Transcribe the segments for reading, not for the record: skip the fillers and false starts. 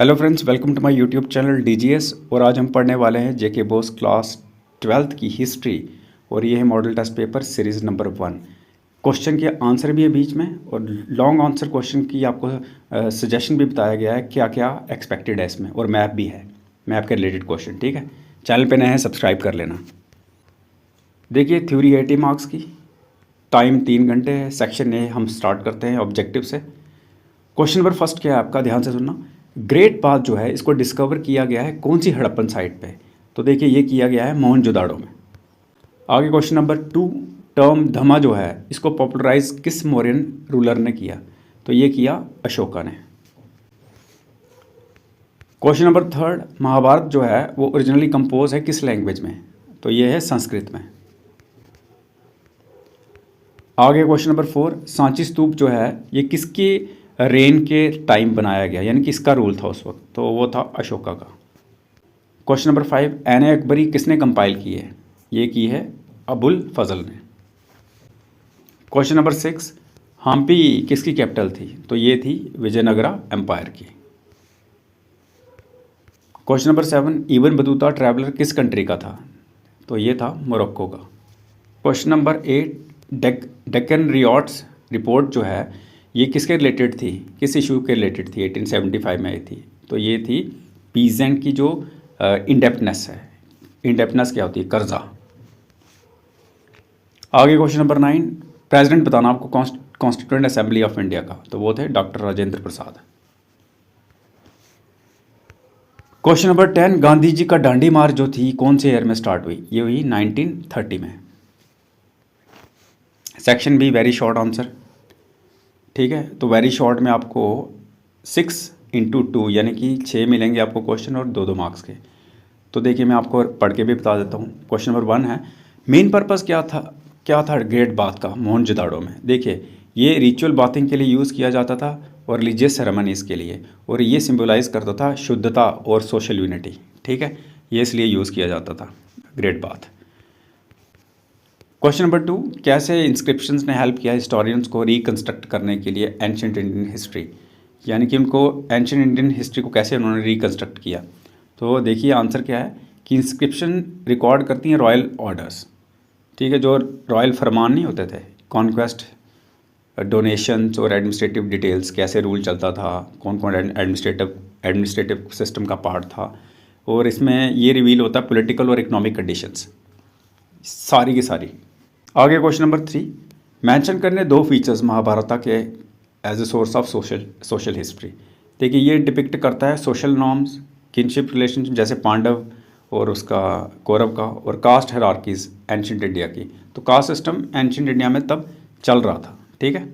Hello friends, welcome to my YouTube channel DGS. और आज हम पढ़ने वाले हैं जेके बोस क्लास 12th की हिस्ट्री। और ये है model test paper series number 1। Question के आंसर भी है बीच में, और लॉन्ग आंसर क्वेश्चन की आपको सजेशन भी बताया गया है क्या क्या एक्सपेक्टेड है इसमें, और मैप भी है, मैप के रिलेटेड क्वेश्चन। ठीक है, चैनल पे नए हैं सब्सक्राइब कर लेना। देखिए, थ्योरी 80 मार्क्स की, टाइम 3 घंटे है। सेक्शन ए हम स्टार्ट करते हैं ऑब्जेक्टिव से। क्वेश्चन नंबर फर्स्ट क्या है आपका, ध्यान से सुनना। ग्रेट बाथ जो है इसको डिस्कवर किया गया है कौन सी हड़प्पन साइट पे? तो देखिए, ये किया गया है मोहनजोदाड़ो में। आगे क्वेश्चन नंबर 2, टर्म धमा जो है इसको पॉपुलराइज किस मौर्यन रूलर ने किया? तो ये किया अशोका ने। क्वेश्चन नंबर 3, महाभारत जो है वो ओरिजिनली कंपोज है किस लैंग्वेज में? तो ये है संस्कृत में। आगे क्वेश्चन नंबर 4, सांची स्तूप जो है ये किसके रेन के टाइम बनाया गया, यानी किसका रूल था उस वक्त? तो वो था अशोका का। क्वेश्चन नंबर 5, एन अकबरी किसने कंपाइल की है? ये की है अबुल फजल ने। क्वेश्चन नंबर 6, हम्पी किसकी कैपिटल थी? तो ये थी विजयनगरा एम्पायर की। Question number 7, Ibn Battuta traveller किस कंट्री का था? तो ये था मोरक्को का। क्वेश्चन नंबर 8, डेक्कन रियॉट्स रिपोर्ट जो है ये किसके रिलेटेड थी, किस इशू के रिलेटेड थी? 1875 में आई थी। तो ये थी पीजेंट की जो इंडेप्टनेस है। इंडेप्टनेस क्या होती है? कर्जा। आगे क्वेश्चन नंबर 9, प्रेसिडेंट बताना आपको कॉन्स्टिट्यूएंट असेंबली ऑफ इंडिया का। तो वो थे doctor Rajendra Prasad. Question number 10, Gandhi ji का डांडी मार्च जो थी कौन से ईयर में स्टार्ट हुई? ये हुई 1930 में। Section B, very short answer. ठीक है, तो वेरी शॉर्ट में आपको 6 × 2 यानी कि 6 मिलेंगे आपको क्वेश्चन, और 2-2 मार्क्स के। तो देखिए, मैं आपको पढ़ के भी बता देता हूँ। क्वेश्चन नंबर 1 है, मेन पर्पस क्या था ग्रेट बाथ का मोहनजोदाड़ो में? देखिए, ये रिचुअल बाथिंग के लिए यूज़ किया जाता था और रिलीजियस सेरेमनीज़ के लिए, और ये सिंबलाइज करता था शुद्धता और सोशल यूनिटी। ठीक है, ये इसलिए यूज़ किया जाता था ग्रेट बाथ। क्वेश्चन नंबर 2, कैसे इंस्क्रिप्शंस ने हेल्प किया हिस्टोरियंस को रिकंस्ट्रक्ट करने के लिए एंशिएंट इंडियन हिस्ट्री, यानी कि उनको एंशिएंट इंडियन हिस्ट्री को कैसे उन्होंने रिकंस्ट्रक्ट किया? तो देखिए, आंसर क्या है कि इंस्क्रिप्शन रिकॉर्ड करती हैं रॉयल ऑर्डर्स। ठीक है, जो रॉयल फरमान नहीं होते थे, कॉन्क्वेस्ट, डोनेशंस और एडमिनिस्ट्रेटिव डिटेल्स, कैसे रूल चलता था, कौन कौन एडमिनिस्ट्रेटिव सिस्टम का पार्ट था, और इसमें ये रिवील होता है पॉलिटिकल और इकोनॉमिक कंडीशंस सारी की सारी। आगे क्वेश्चन नंबर 3, मेंशन करने 2 फीचर्स महाभारत के as a source of social history. देखिए, ये डिपिक्ट करता है सोशल नॉर्म्स, किनशिप रिलेशनशिप जैसे पांडव और उसका कौरव का, और कास्ट हायरार्कीज एंशिएंट इंडिया की। तो कास्ट सिस्टम एंशिएंट इंडिया में तब चल रहा था। ठीक है।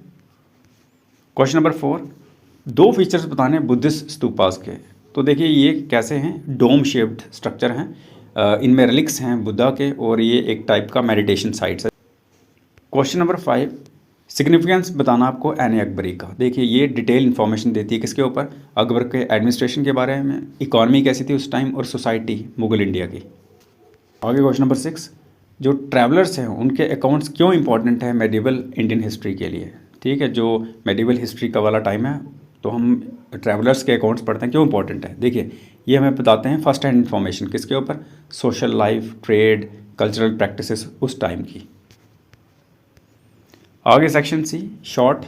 क्वेश्चन नंबर 4, 2 फीचर्स बताने बुद्धिस्ट स्तूपास के। तो देखिए, ये कैसे हैं? डोम शेप्ड स्ट्रक्चर हैं, इनमें रिलिक्स हैं बुद्धा के, और ये एक टाइप का मेडिटेशन साइट्स है। क्वेश्चन नंबर 5, सिग्निफिकेंस बताना आपको एन अकबरी का। देखिए, ये डिटेल इन्फॉर्मेशन देती है किसके ऊपर? अकबर के एडमिनिस्ट्रेशन के बारे में, इकॉनमी कैसी थी उस टाइम, और सोसाइटी मुगल इंडिया की। आगे क्वेश्चन नंबर 6, जो ट्रैवलर्स हैं उनके अकाउंट्स क्यों इंपॉर्टेंट है मेडिवल इंडियन हिस्ट्री के लिए? ठीक है, जो मेडिवल हिस्ट्री का वाला टाइम है तो हम ट्रैवलर्स के अकाउंट्स पढ़ते हैं, क्यों इंपॉर्टेंट है? देखिए, ये हमें बताते हैं फर्स्ट हैंड इन्फॉर्मेशन किसके ऊपर? Social life, trade, cultural practices उस टाइम की। आगे section C, short,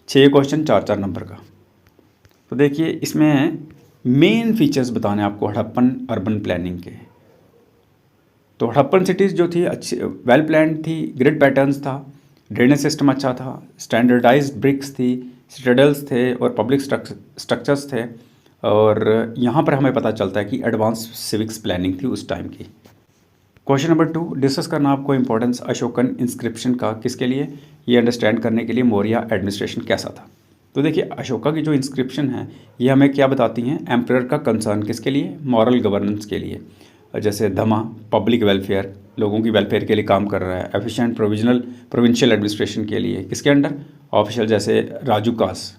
6 question 4-4 number का। तो देखिए, इसमें मेन फीचर्स बताने आपको हड़प्पन अर्बन प्लानिंग के। तो हड़प्पन सिटीज़ जो थी अच्छी, वेल प्लान्ड थी, ग्रिड पैटर्न्स था, ड्रेनेज सिस्टम अच्छा था, स्टैंडर्डाइज्ड ब्रिक्स थी, सिटाडेल्स थे, और पब्लिक स्ट्रक्चर्स थे। और यहाँ पर हमें पता चलता है कि एडवांस सिविक्स प्लानिंग थी उस टाइम की। क्वेश्चन नंबर 2, डिस्कस करना आपको इंपॉर्टेंस अशोकन इंस्क्रिप्शन का किसके लिए? ये अंडरस्टैंड करने के लिए मौर्य एडमिनिस्ट्रेशन कैसा था। तो देखिए, अशोका की जो इंस्क्रिप्शन है ये हमें क्या बताती हैं? एम्परर का कंसर्न किसके लिए? मॉरल गवर्नेंस के लिए। जैसे धमा, पब्लिक वेलफेयर, लोगों की वेलफेयर के लिए काम कर रहा है। एफिशिएंट प्रोविंशियल एडमिनिस्ट्रेशन के लिए किसके अंडर? ऑफिशियल जैसे राजू कास।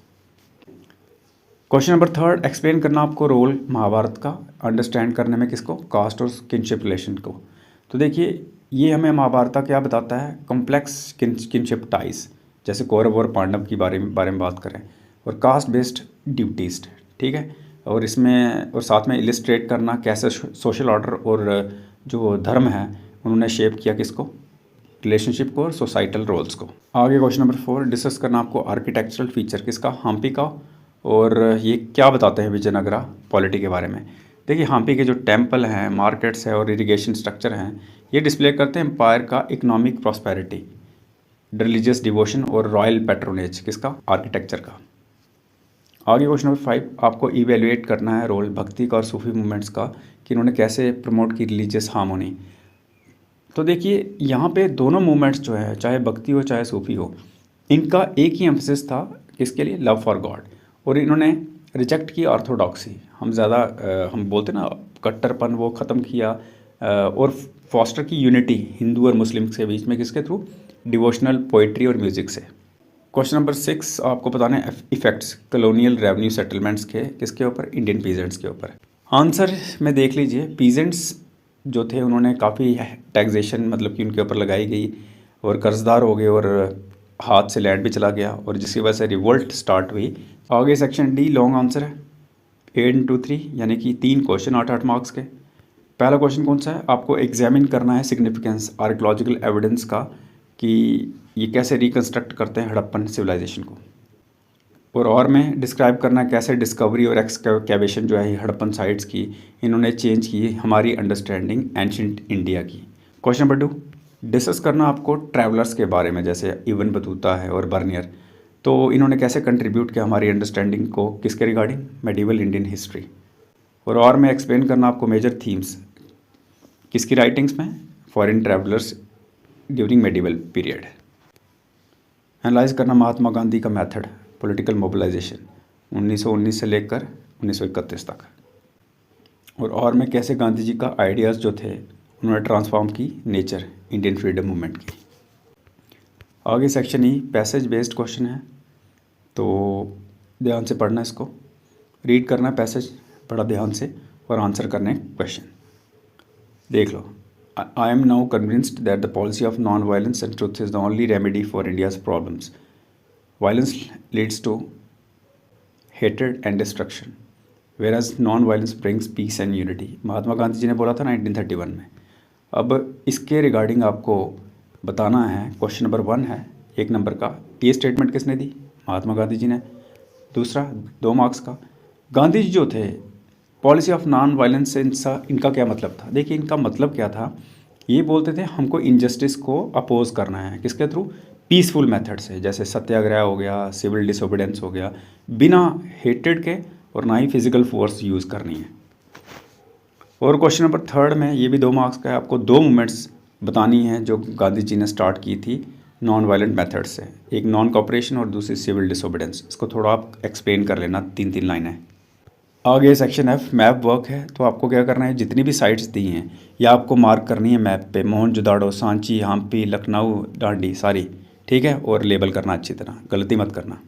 क्वेश्चन नंबर 3, एक्सप्लेन करना आपको रोल महाभारत का अंडरस्टैंड करने में किसको? कास्ट और किनशिप रिलेशन को। तो देखिए, ये हमें महाभारत क्या बताता है? कॉम्प्लेक्स किनशिप टाइज, जैसे कौरव और पांडव की बारे में बात करें, और कास्ट बेस्ड ड्यूटीज। ठीक है, और इसमें और साथ में इलिस्ट्रेट करना कैसे सोशल ऑर्डर और जो धर्म है उन्होंने शेप किया किसको, रिलेशनशिप को और सोसाइटल रोल्स को। आगे क्वेश्चन नंबर 4 डिस्कस करना आपको आर्किटेक्चरल फीचर किसका, हम्पी का, और ये क्या बताते हैं विजयनगरा पॉलिटी के बारे में। देखिए हम्पी के जो टेम्पल हैं, मार्केट्स है और इरिगेशन स्ट्रक्चर हैं, ये डिस्प्ले करते हैं एम्पायर का इकोनॉमिक प्रॉस्पेरिटी, रिलीजियस डिवोशन और रॉयल पैट्रोनेज किसका, आर्किटेक्चर का। आगे क्वेश्चन नंबर 5 आपको इवेल्युएट करना है रोल भक्ति का और सूफी मूवमेंट्स का कि इन्होंने कैसे प्रमोट की रिलीजियस हार्मोनी। तो देखिए यहाँ पे दोनों मूवमेंट्स जो है, चाहे भक्ति हो चाहे सूफी हो, इनका एक ही एम्फेसिस था किसके लिए, लव फॉर गॉड, और इन्होंने रिजेक्ट की ऑर्थोडॉक्सी। हम बोलते ना कट्टरपन, वो ख़त्म किया और फॉस्टर की यूनिटी हिंदू और मुस्लिम के बीच में किसके थ्रू, डिवोशनल पोइट्री और म्यूज़िक से। क्वेश्चन नंबर 6 आपको बताना है इफ़ेक्ट्स कॉलोनियल रेवेन्यू सेटलमेंट्स के किसके ऊपर, इंडियन पीजेंट्स के ऊपर। आंसर में देख लीजिए, पीजेंट्स जो थे उन्होंने काफ़ी टैक्सेशन मतलब कि उनके ऊपर लगाई गई और कर्जदार हो गए और हाथ से लैंड भी चला गया और जिसकी वजह से रिवोल्ट स्टार्ट हुई। आगे सेक्शन डी लॉन्ग आंसर है 8 into 3 यानी कि 3 क्वेश्चन 8 मार्क्स के। पहला क्वेश्चन कौन सा है, आपको एग्जामिन करना है सिग्निफिकेंस आर्कियोलॉजिकल एविडेंस का कि ये कैसे रिकन्स्ट्रक्ट करते हैं हड़प्पन सिविलाइजेशन को, और में डिस्क्राइब करना है कैसे डिस्कवरी और एक्सकैवेशन जो है हड़प्पन साइट्स की इन्होंने चेंज की हमारी अंडरस्टैंडिंग एंशिएंट इंडिया की। क्वेश्चन नंबर 2 डिस्कस करना आपको ट्रैवलर्स के बारे में, जैसे इब्न बतूता है और बर्नियर, तो इन्होंने कैसे कंट्रीब्यूट किया हमारी अंडरस्टैंडिंग को किसके रिगार्डिंग, मेडिवल इंडियन हिस्ट्री। और में एक्सप्लेन करना आपको मेजर थीम्स किसकी राइटिंग्स में, foreign travellers during medieval period. Analyse करना महात्मा गांधी का मेथड पॉलिटिकल मोबिलाइजेशन 1919 से लेकर 1931 तक, और में कैसे गांधी जी का आइडियाज़ जो थे उन्होंने ट्रांसफॉर्म की नेचर इंडियन फ्रीडम मूवमेंट की। आगे section E passage based question है, तो ध्यान से पढ़ना, इसको रीड करना पैसेज बड़ा ध्यान से और आंसर करने क्वेश्चन। देख लो, I am now convinced that the policy of non violence and truth is the only remedy for India's problems. Violence leads to hatred and destruction, whereas non-violence brings peace and unity। Mahatma Gandhi ji ने बोला था 1931 में। अब इसके regarding आपको बताना है, question number 1 है 1 नंबर का, ये स्टेटमेंट किसने दी, महात्मा गांधी जी ने। दूसरा 2 मार्क्स का, गांधी जी जो थे पॉलिसी ऑफ नॉन वायलेंस इनका क्या मतलब था। देखिए इनका मतलब क्या था, ये बोलते थे हमको इनजस्टिस को अपोज करना है किसके थ्रू, पीसफुल मेथड से, जैसे सत्याग्रह हो गया, सिविल डिसोबीडेंस हो गया, बिना हेटेड के, और ना ही फिजिकल फोर्स यूज़ करनी है। और क्वेश्चन नंबर 3 में ये भी 2 मार्क्स का है, आपको 2 मूवमेंट्स बतानी है जो गांधी जी ने स्टार्ट की थी नॉन वायलेंट मेथड से, एक नॉन कॉपरेशन और दूसरी सिविल डिसोबीडेंस। इसको थोड़ा आप एक्सप्लेन कर लेना, 3-3 लाइनें। आगे सेक्शन एफ मैप वर्क है, तो आपको क्या करना है, जितनी भी साइट्स दी हैं या आपको मार्क करनी है मैप पे, मोहनजोदाड़ो, सांची, हम्पी, लखनऊ, डांडी सारी, ठीक है, और लेबल करना अच्छी तरह, गलती मत करना।